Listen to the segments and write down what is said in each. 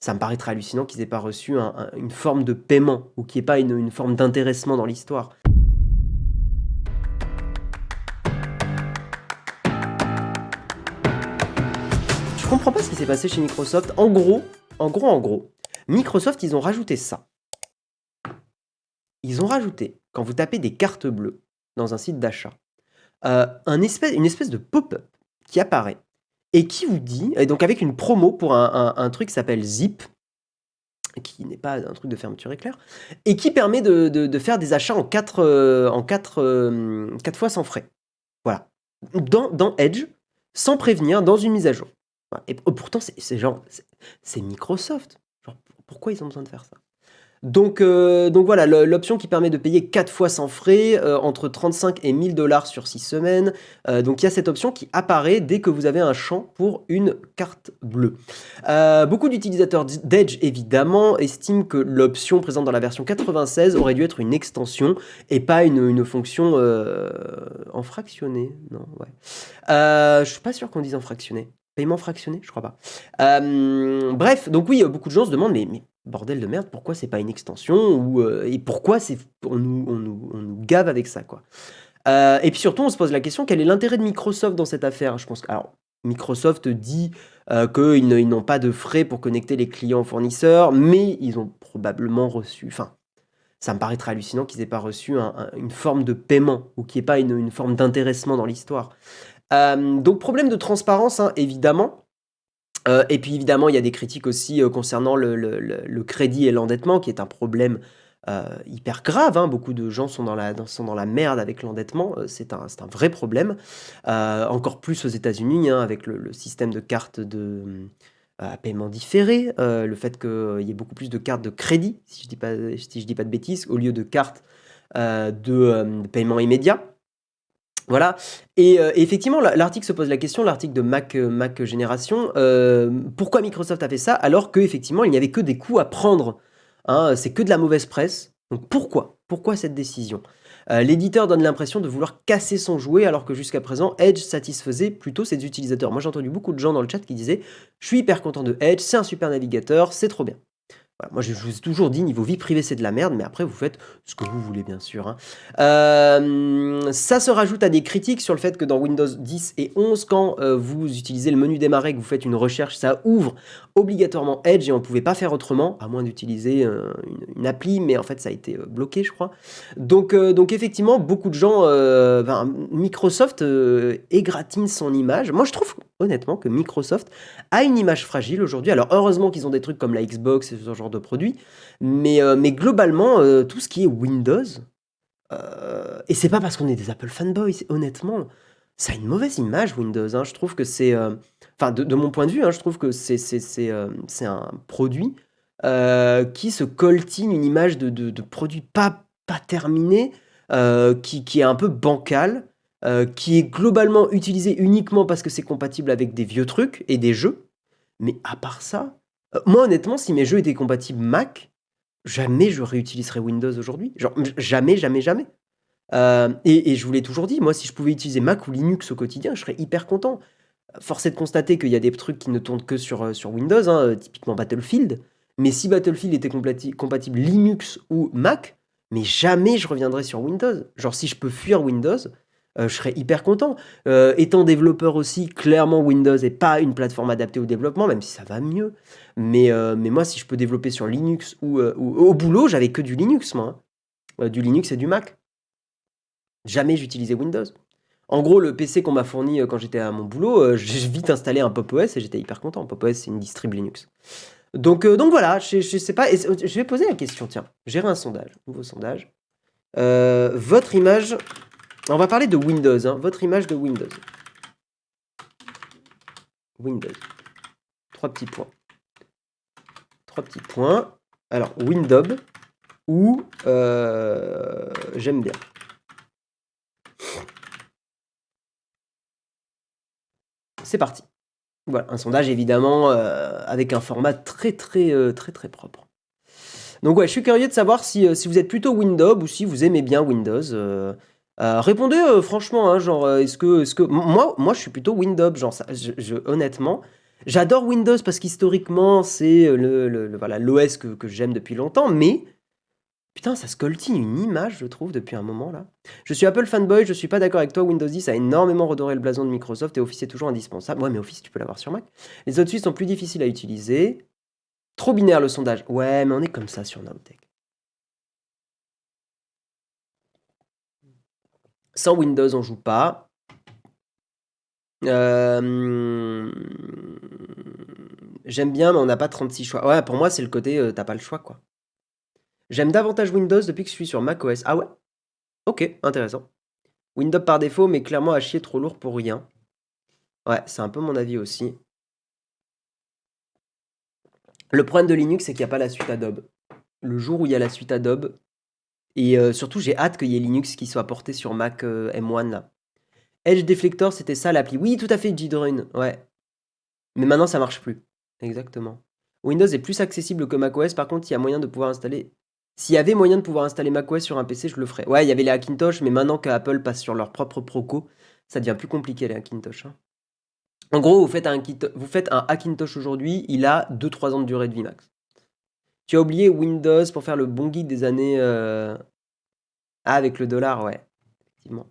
Ça me paraît très hallucinant qu'ils aient pas reçu une forme de paiement ou qu'il y ait pas une forme d'intéressement dans l'histoire. Je comprends pas ce qui s'est passé chez Microsoft. En gros, Microsoft, ils ont rajouté ça. Ils ont rajouté, quand vous tapez des cartes bleues dans un site d'achat, une espèce de pop-up qui apparaît et qui vous dit, et donc avec une promo pour un truc qui s'appelle Zip, qui n'est pas un truc de fermeture éclair, et qui permet de faire des achats en 4 fois sans frais. Voilà. Dans Edge, sans prévenir, dans une mise à jour. Voilà. Et pourtant, c'est Microsoft. Genre, pourquoi ils ont besoin de faire ça? Donc voilà, l'option qui permet de payer 4 fois sans frais, entre 35 et 1000 dollars sur 6 semaines. Donc il y a cette option qui apparaît dès que vous avez un champ pour une carte bleue. Beaucoup d'utilisateurs d'Edge, évidemment, estiment que l'option présente dans la version 96 aurait dû être une extension et pas une fonction en fractionné. Non, ouais. Je suis pas sûr qu'on dise en fractionné. Paiement fractionné? Je crois pas. Bref, donc oui, beaucoup de gens se demandent, mais bordel de merde, pourquoi c'est pas une extension et pourquoi on nous gave avec ça, quoi. Et puis surtout, on se pose la question, quel est l'intérêt de Microsoft dans cette affaire? Je pense que, alors, Microsoft dit qu'ils n'ont pas de frais pour connecter les clients aux fournisseurs, mais ils ont probablement reçu... Enfin, ça me paraît très hallucinant qu'ils aient pas reçu une forme de paiement ou qu'il n'y ait pas une forme d'intéressement dans l'histoire. Donc problème de transparence, hein, évidemment. Et puis évidemment, il y a des critiques aussi concernant le crédit et l'endettement, qui est un problème hyper grave, hein. Beaucoup de gens sont dans la merde avec l'endettement. C'est un vrai problème. Encore plus aux États-Unis, hein, avec le système de cartes à paiement différé, le fait qu'il y ait beaucoup plus de cartes de crédit, si je dis pas de bêtises, au lieu de cartes de paiement immédiat. Voilà. Et effectivement, l'article se pose la question, l'article de Mac Génération, pourquoi Microsoft a fait ça alors qu'effectivement, il n'y avait que des coûts à prendre, hein, c'est que de la mauvaise presse. Donc pourquoi cette décision? L'éditeur donne l'impression de vouloir casser son jouet alors que jusqu'à présent, Edge satisfaisait plutôt ses utilisateurs. Moi, j'ai entendu beaucoup de gens dans le chat qui disaient « Je suis hyper content de Edge, c'est un super navigateur, c'est trop bien ». Voilà, moi, je vous ai toujours dit, niveau vie privée, c'est de la merde, mais après, vous faites ce que vous voulez, bien sûr, hein. Ça se rajoute à des critiques sur le fait que dans Windows 10 et 11, quand vous utilisez le menu démarrer, que vous faites une recherche, ça ouvre obligatoirement Edge et on ne pouvait pas faire autrement, à moins d'utiliser une appli, mais en fait, ça a été bloqué, je crois. Donc effectivement, beaucoup de gens... Microsoft égratigne son image. Moi, je trouve, honnêtement, que Microsoft a une image fragile aujourd'hui. Alors, heureusement qu'ils ont des trucs comme la Xbox et ce genre de produits, mais globalement, tout ce qui est Windows, et c'est pas parce qu'on est des Apple fanboys, honnêtement, ça a une mauvaise image, Windows, hein. Je trouve que c'est... Enfin, de mon point de vue, hein, je trouve que c'est un produit qui se coltine une image de produit pas terminé, qui est un peu bancal, qui est globalement utilisé uniquement parce que c'est compatible avec des vieux trucs et des jeux. Mais à part ça, moi honnêtement, si mes jeux étaient compatibles Mac, jamais je réutiliserais Windows aujourd'hui. Genre jamais, jamais, jamais. Et je vous l'ai toujours dit, moi si je pouvais utiliser Mac ou Linux au quotidien, je serais hyper content. Force est de constater qu'il y a des trucs qui ne tournent que sur Windows, hein, typiquement Battlefield. Mais si Battlefield était compatible Linux ou Mac, mais jamais je reviendrais sur Windows. Genre si je peux fuir Windows, je serais hyper content. Étant développeur aussi, clairement Windows n'est pas une plateforme adaptée au développement, même si ça va mieux. Mais moi, si je peux développer sur Linux ou au boulot, j'avais que du Linux, moi, hein. Du Linux et du Mac. Jamais j'utilisais Windows. En gros, le PC qu'on m'a fourni quand j'étais à mon boulot, j'ai vite installé un Pop OS et j'étais hyper content. Pop OS, c'est une distrib Linux. Donc voilà, je sais pas. Je vais poser la question, tiens. Gérer un sondage, nouveau sondage. Votre image... On va parler de Windows, hein. Votre image de Windows. Windows. 3 petits points. 3 petits points. Alors, Windows ou j'aime bien. C'est parti. Voilà, un sondage évidemment avec un format très propre. Donc ouais, je suis curieux de savoir si vous êtes plutôt Windows ou si vous aimez bien Windows. Répondez franchement, hein, genre est-ce que moi je suis plutôt Windows, genre ça, honnêtement, J'adore Windows parce qu'historiquement, c'est voilà, l'OS que j'aime depuis longtemps, mais putain, ça scoltine une image, je trouve, depuis un moment là. Je suis Apple fanboy, je suis pas d'accord avec toi. Windows 10 a énormément redoré le blason de Microsoft et Office est toujours indispensable. Ouais, mais Office, tu peux l'avoir sur Mac. Les autres suites sont plus difficiles à utiliser. Trop binaire le sondage. Ouais, mais on est comme ça sur Nowtech. Sans Windows, on joue pas. J'aime bien, mais on n'a pas 36 choix. Ouais, pour moi, c'est le côté t'as pas le choix, quoi. J'aime davantage Windows depuis que je suis sur macOS. Ah ouais? Ok, intéressant. Windows par défaut, mais clairement à chier, trop lourd pour rien. Ouais, c'est un peu mon avis aussi. Le problème de Linux, c'est qu'il n'y a pas la suite Adobe. Le jour où il y a la suite Adobe, et surtout, j'ai hâte qu'il y ait Linux qui soit porté sur Mac M1 là. Edge Deflector, c'était ça l'appli. Oui, tout à fait, Gdrun. Ouais. Mais maintenant, ça marche plus. Exactement. Windows est plus accessible que macOS. Par contre, il y a moyen de pouvoir installer. S'il y avait moyen de pouvoir installer macOS sur un PC, je le ferais. Ouais, il y avait les Hackintosh, mais maintenant qu'Apple passe sur leur propre Proco, ça devient plus compliqué les Hackintosh. Hein. En gros, vous faites un Hackintosh aujourd'hui, il a 2-3 ans de durée de vie max. Tu as oublié Windows pour faire le bon guide des années... Ah, avec le dollar, ouais. Effectivement.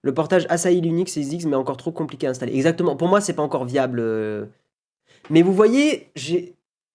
Le portage Asahi Linux et X, mais encore trop compliqué à installer. Exactement. Pour moi, c'est pas encore viable. Mais vous voyez,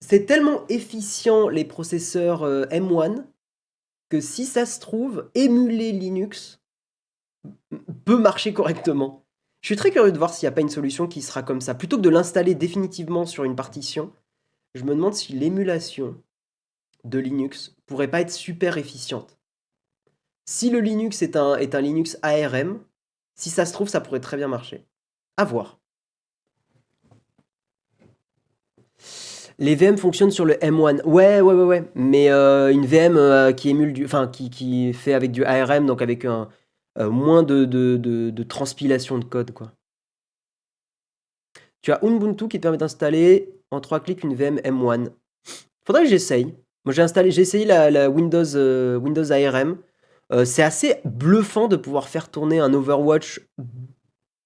c'est tellement efficient les processeurs M1 que si ça se trouve, émuler Linux peut marcher correctement. Je suis très curieux de voir s'il n'y a pas une solution qui sera comme ça. Plutôt que de l'installer définitivement sur une partition, je me demande si l'émulation de Linux pourrait pas être super efficiente. Si le Linux est un Linux ARM, si ça se trouve, ça pourrait très bien marcher. À voir. Les VM fonctionnent sur le M1. Ouais. Mais une VM qui émule qui fait avec du ARM, donc avec moins de transpilation de code, quoi. Tu as Ubuntu qui te permet d'installer en 3 clics une VM M1. Faudrait que j'essaye. Moi, j'ai essayé la Windows ARM. C'est assez bluffant de pouvoir faire tourner un Overwatch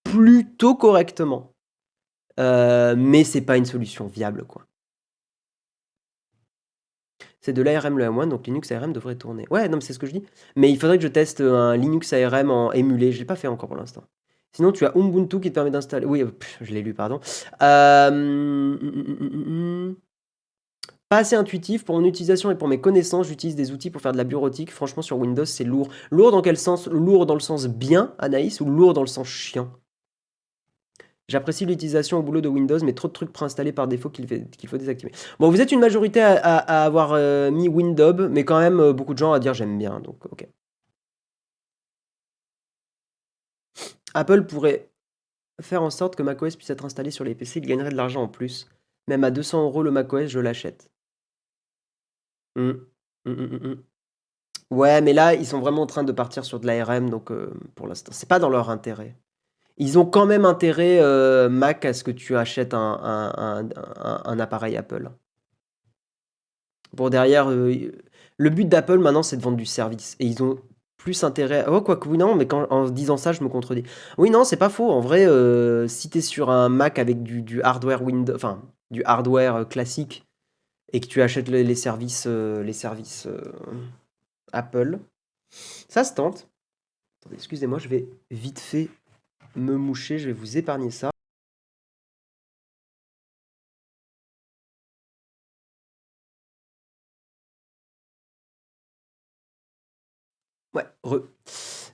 plutôt correctement. Mais c'est pas une solution viable, quoi. C'est de l'ARM le M1, donc Linux ARM devrait tourner. Ouais, non, mais c'est ce que je dis. Mais il faudrait que je teste un Linux ARM en émulé. Je l'ai pas fait encore pour l'instant. Sinon, tu as Ubuntu qui te permet d'installer... Oui, je l'ai lu, pardon. Pas assez intuitif pour mon utilisation et pour mes connaissances. J'utilise des outils pour faire de la bureautique. Franchement, sur Windows, c'est lourd. Lourd dans quel sens? Lourd dans le sens bien, Anaïs, ou lourd dans le sens chiant? J'apprécie l'utilisation au boulot de Windows, mais trop de trucs préinstallés par défaut qu'il faut désactiver. Bon, vous êtes une majorité à avoir mis Windows, mais quand même beaucoup de gens à dire j'aime bien, donc ok. Apple pourrait faire en sorte que macOS puisse être installé sur les PC, il gagnerait de l'argent en plus. Même à 200 € le macOS, je l'achète. Ouais, mais là, ils sont vraiment en train de partir sur de l'ARM, donc pour l'instant, c'est pas dans leur intérêt. Ils ont quand même intérêt, Mac, à ce que tu achètes un appareil Apple. Pour derrière, le but d'Apple maintenant, c'est de vendre du service. Et ils ont plus intérêt. Oh, quoique, oui, non, mais en disant ça, je me contredis. Oui, non, c'est pas faux. En vrai, si t'es sur un Mac avec du hardware Windows, enfin, du hardware classique, et que tu achètes les services Apple, ça se tente. Attendez, excusez-moi, je vais vite fait me moucher, je vais vous épargner ça. Ouais,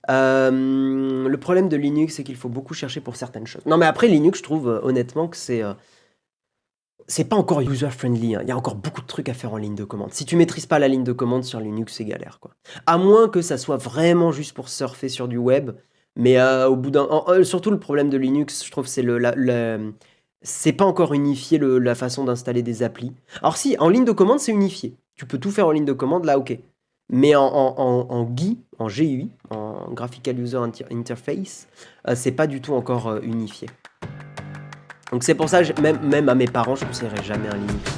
le problème de Linux, c'est qu'il faut beaucoup chercher pour certaines choses. Non, mais après, Linux, je trouve honnêtement que c'est pas encore user-friendly. Hein. Il y a encore beaucoup de trucs à faire en ligne de commande. Si tu maîtrises pas la ligne de commande sur Linux, c'est galère, quoi. À moins que ça soit vraiment juste pour surfer sur du web. Mais au bout surtout le problème de Linux, je trouve, c'est c'est pas encore unifié la façon d'installer des applis. Alors si, en ligne de commande, c'est unifié. Tu peux tout faire en ligne de commande, là, ok. Mais en GUI, en Graphical User Interface, c'est pas du tout encore unifié. Donc c'est pour ça, même à mes parents, je ne conseillerais jamais un Linux.